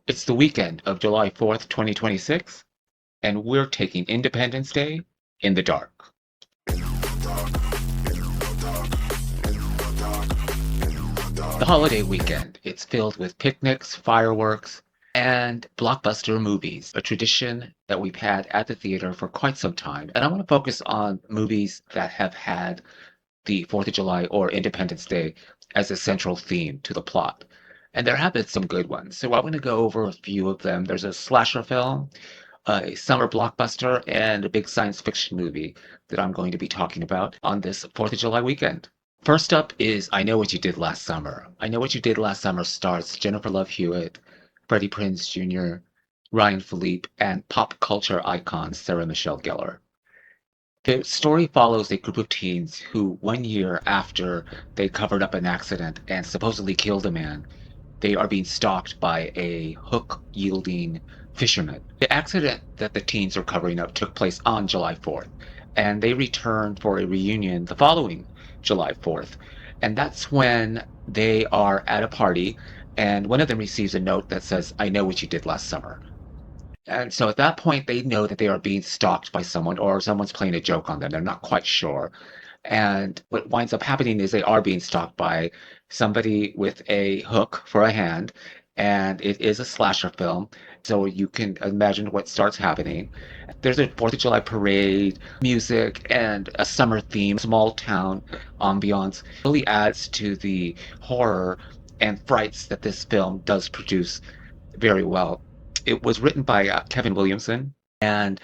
It's the weekend of July 4th, 2026, and we're taking Independence Day in the dark. The holiday weekend, it's filled with picnics, fireworks, and blockbuster movies, a tradition that we've had at the theater for quite some time. And I want to focus on movies that have had the 4th of July or Independence Day as a central theme to the plot. And there have been some good ones. So I want to go over a few of them. There's a slasher film, a summer blockbuster, and a big science fiction movie that I'm going to be talking about on this 4th of July weekend. First up is I Know What You Did Last Summer. I Know What You Did Last Summer stars Jennifer Love Hewitt, Freddie Prinze Jr., Ryan Philippe, and pop culture icon Sarah Michelle Gellar. The story follows a group of teens who, 1 year after they covered up an accident and supposedly killed a man, they are being stalked by a hook-yielding fisherman. The accident that the teens are covering up took place on July 4th, and they return for a reunion the following July 4th. And that's when they are at a party, and one of them receives a note that says, I know what you did last summer. And so at that point, they know that they are being stalked by someone or someone's playing a joke on them. They're not quite sure. And what winds up happening is they are being stalked by somebody with a hook for a hand. And it is a slasher film. So you can imagine what starts happening. There's a 4th of July parade, music, and a summer theme, small town ambiance really adds to the horror and frights that this film does produce very well. It was written by Kevin Williamson, and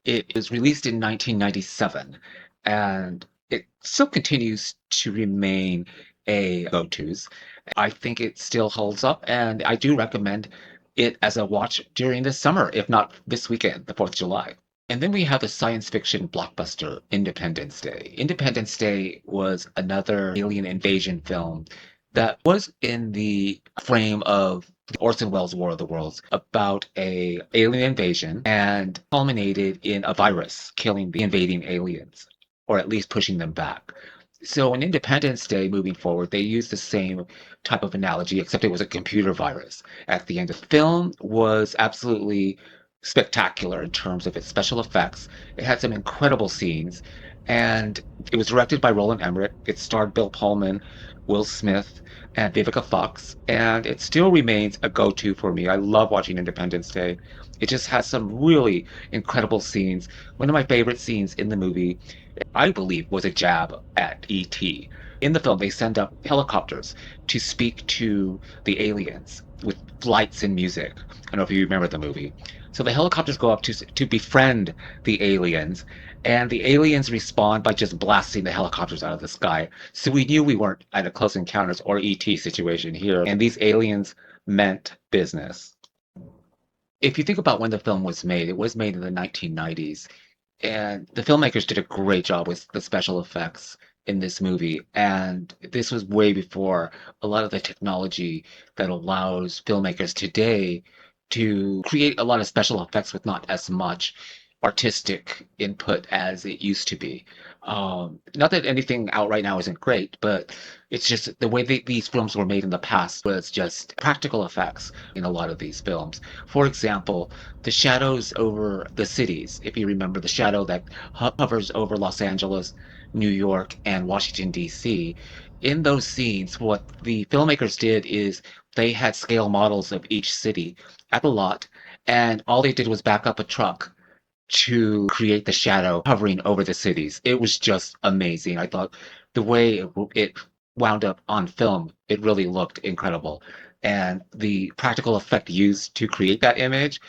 it was released in 1997, and it still continues to remain a go-tos. I think it still holds up, and I do recommend it as a watch during the summer, if not this weekend, the 4th of July. And then we have the science fiction blockbuster Independence Day. Independence Day was another alien invasion film that was in the frame of the Orson Welles' War of the Worlds about a alien invasion and culminated in a virus killing the invading aliens, or at least pushing them back. So in Independence Day, moving forward, they used the same type of analogy, except it was a computer virus at the end. The film was absolutely spectacular in terms of its special effects. It had some incredible scenes, and it was directed by Roland Emmerich. It starred Bill Pullman, Will Smith, and Vivica Fox, and it still remains a go-to for me. I love watching Independence Day. It just has some really incredible scenes. One of my favorite scenes in the movie, I believe, was a jab at E.T. In the film, they send up helicopters to speak to the aliens with lights and music. I don't know if you remember the movie. So the helicopters go up to befriend the aliens, and the aliens respond by just blasting the helicopters out of the sky. So we knew we weren't at a Close Encounters or ET situation here, and these aliens meant business. If you think about when the film was made, it was made in the 1990s, and the filmmakers did a great job with the special effects in this movie. And this was way before a lot of the technology that allows filmmakers today to create a lot of special effects with not as much artistic input as it used to be. Not that anything out right now isn't great, but it's just the way these films were made in the past was just practical effects in a lot of these films. For example, the shadows over the cities, if you remember the shadow that hovers over Los Angeles, New York, and Washington, D.C., in those scenes, what the filmmakers did is they had scale models of each city at the lot, and all they did was back up a truck to create the shadow hovering over the cities. It was just amazing. I thought the way it wound up on film, it really looked incredible. And the practical effect used to create that image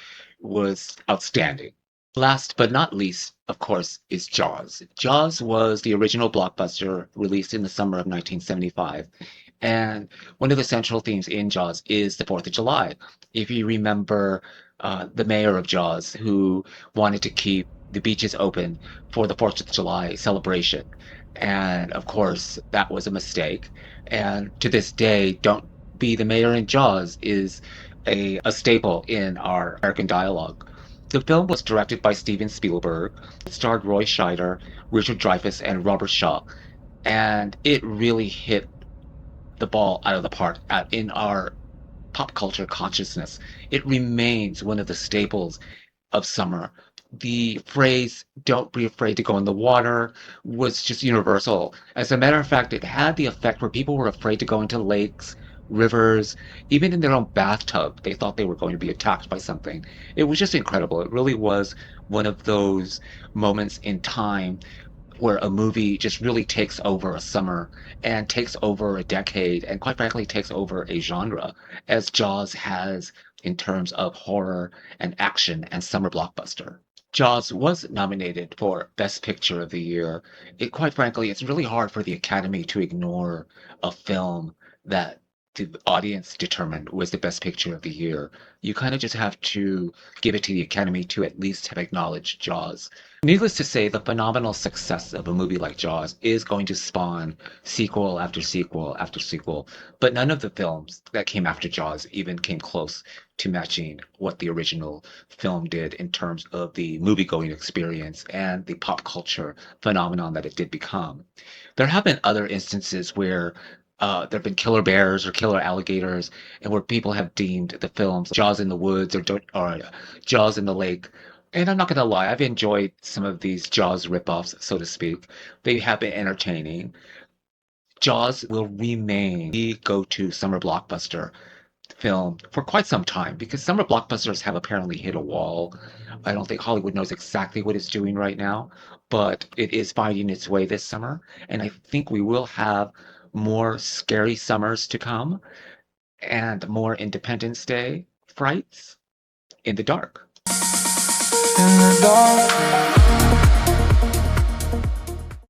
was outstanding. Last but not least, of course, is Jaws. Jaws was the original blockbuster released in the summer of 1975. And one of the central themes in Jaws is the 4th of July. If you remember the mayor of Jaws, who wanted to keep the beaches open for the 4th of July celebration. And of course, that was a mistake. And to this day, Don't Be the Mayor in Jaws is a staple in our American dialogue. The film was directed by Steven Spielberg. It starred Roy Scheider, Richard Dreyfuss, and Robert Shaw. And it really hit the ball out of the park in our pop culture consciousness. It remains one of the staples of summer. The phrase, don't be afraid to go in the water, was just universal. As a matter of fact, it had the effect where people were afraid to go into lakes, rivers, even in their own bathtub. They thought they were going to be attacked by something. It was just incredible. It really was one of those moments in time where a movie just really takes over a summer and takes over a decade and quite frankly takes over a genre as Jaws has in terms of horror and action and summer blockbuster. Jaws was nominated for Best Picture of the Year. It quite frankly, it's really hard for the Academy to ignore a film that the audience determined was the best picture of the year. You kind of just have to give it to the Academy to at least have acknowledged Jaws. Needless to say, the phenomenal success of a movie like Jaws is going to spawn sequel after sequel after sequel, but none of the films that came after Jaws even came close to matching what the original film did in terms of the movie-going experience and the pop culture phenomenon that it did become. There have been other instances where there have been killer bears or killer alligators, and where people have deemed the films Jaws in the Woods or Jaws in the Lake. And I'm not going to lie, I've enjoyed some of these Jaws ripoffs, so to speak. They have been entertaining. Jaws will remain the go-to summer blockbuster film for quite some time because summer blockbusters have apparently hit a wall. I don't think Hollywood knows exactly what it's doing right now, but it is finding its way this summer. And I think we will have more scary summers to come and more Independence Day frights in the dark. In the dark.